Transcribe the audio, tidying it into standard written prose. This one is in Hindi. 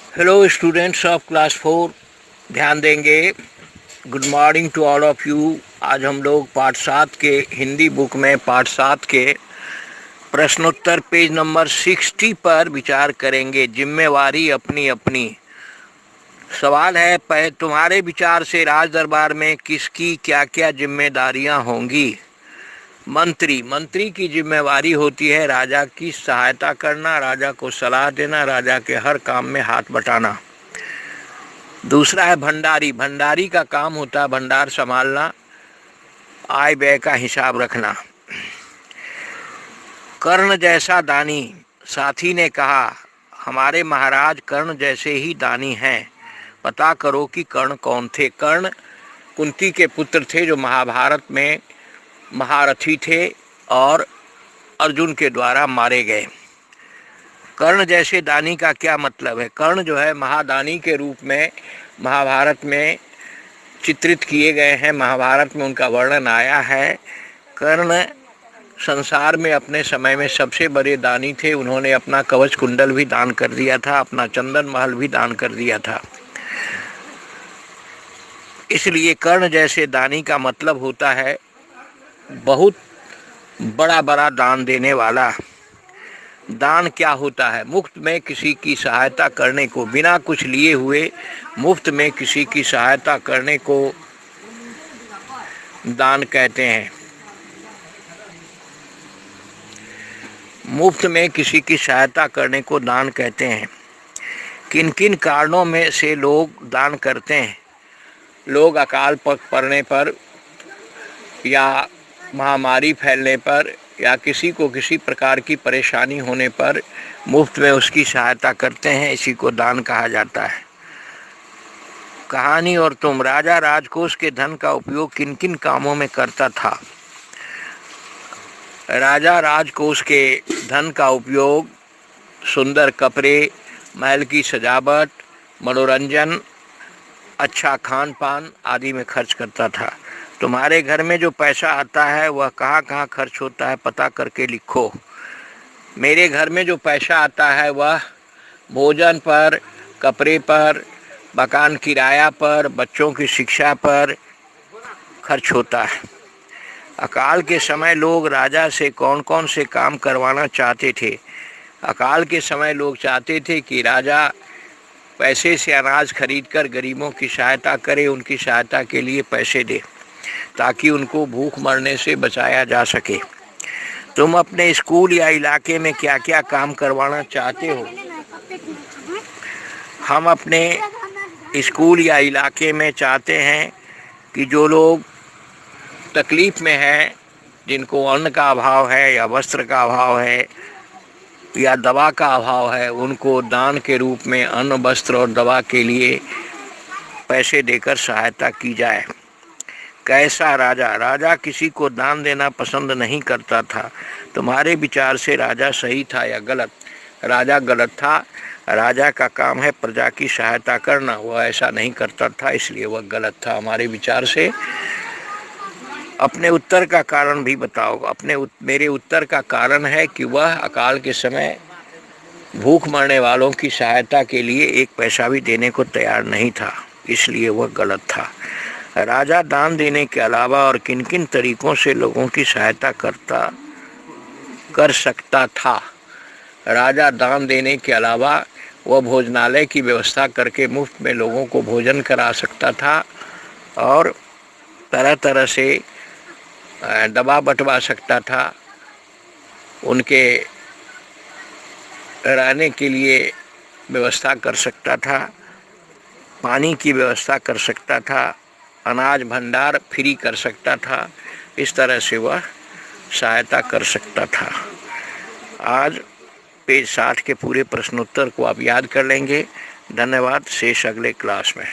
हेलो स्टूडेंट्स ऑफ क्लास 4, ध्यान देंगे। Good morning to all of you. आज हम लोग पाठ 7 के हिंदी बुक में पाठ 7 के प्रश्नोत्तर पेज नंबर 60 पर विचार करेंगे। जिम्मेवारी अपनी अपनी। सवाल है, तुम्हारे विचार से राज दरबार में किसकी क्या क्या जिम्मेदारियां होंगी? मंत्री की जिम्मेवारी होती है राजा की सहायता करना, राजा को सलाह देना, राजा के हर काम में हाथ बटाना। दूसरा है भंडारी का काम होता है भंडार संभालना, आय व्यय का हिसाब रखना। कर्ण जैसा दानी। साथी ने कहा, हमारे महाराज कर्ण जैसे ही दानी हैं। पता करो कि कर्ण कौन थे। कर्ण कुंती के पुत्र थे जो महाभारत में महारथी थे और अर्जुन के द्वारा मारे गए। कर्ण जैसे दानी का क्या मतलब है? कर्ण जो है महादानी के रूप में महाभारत में चित्रित किए गए हैं, महाभारत में उनका वर्णन आया है। कर्ण संसार में अपने समय में सबसे बड़े दानी थे। उन्होंने अपना कवच कुंडल भी दान कर दिया था, अपना चंदन महल भी दान कर दिया था। इसलिए कर्ण जैसे दानी का मतलब होता है बहुत बड़ा बड़ा दान देने वाला। दान क्या होता है? मुफ्त में किसी की सहायता करने को, बिना कुछ लिए हुए मुफ्त में किसी की सहायता करने को दान कहते हैं। मुफ्त में किसी की सहायता करने को दान कहते हैं। किन किन कारणों में से लोग दान करते हैं? लोग अकाल पड़ने पर या महामारी फैलने पर या किसी को किसी प्रकार की परेशानी होने पर मुफ्त में उसकी सहायता करते हैं, इसी को दान कहा जाता है। कहानी और तुम। राजा राजकोष के धन का उपयोग किन किन कामों में करता था? राजा राजकोष के धन का उपयोग सुंदर कपड़े, महल की सजावट, मनोरंजन, अच्छा खान पान आदि में खर्च करता था। तुम्हारे घर में जो पैसा आता है वह कहाँ कहाँ खर्च होता है, पता करके लिखो। मेरे घर में जो पैसा आता है वह भोजन पर, कपड़े पर, मकान किराया पर, बच्चों की शिक्षा पर खर्च होता है। अकाल के समय लोग राजा से कौन कौन से काम करवाना चाहते थे? अकाल के समय लोग चाहते थे कि राजा पैसे से अनाज खरीदकर गरीबों की सहायता करे, उनकी सहायता के लिए पैसे दे ताकि उनको भूख मरने से बचाया जा सके। तुम अपने स्कूल या इलाके में क्या क्या काम करवाना चाहते हो? हम अपने स्कूल या इलाके में चाहते हैं कि जो लोग तकलीफ़ में हैं, जिनको अन्न का अभाव है या वस्त्र का अभाव है या दवा का अभाव है, उनको दान के रूप में अन्न, वस्त्र और दवा के लिए पैसे देकर सहायता की जाए। कैसा राजा? राजा किसी को दान देना पसंद नहीं करता था। तुम्हारे विचार से राजा सही था या गलत? राजा गलत था। राजा का काम है प्रजा की सहायता करना, वह ऐसा नहीं करता था, इसलिए वह गलत था हमारे विचार से। अपने उत्तर का कारण भी बताओ। मेरे उत्तर का कारण है कि वह अकाल के समय भूख मरने वालों की सहायता के लिए एक पैसा भी देने को तैयार नहीं था, इसलिए वह गलत था। राजा दान देने के अलावा और किन किन तरीकों से लोगों की सहायता कर सकता था? राजा दान देने के अलावा वह भोजनालय की व्यवस्था करके मुफ्त में लोगों को भोजन करा सकता था और तरह तरह से दवा बंटवा सकता था। उनके रहने के लिए व्यवस्था कर सकता था, पानी की व्यवस्था कर सकता था, अनाज भंडार फ्री कर सकता था। इस तरह से वह सहायता कर सकता था। आज पेज 60 के पूरे प्रश्नोत्तर को आप याद कर लेंगे। धन्यवाद। शेष अगले क्लास में।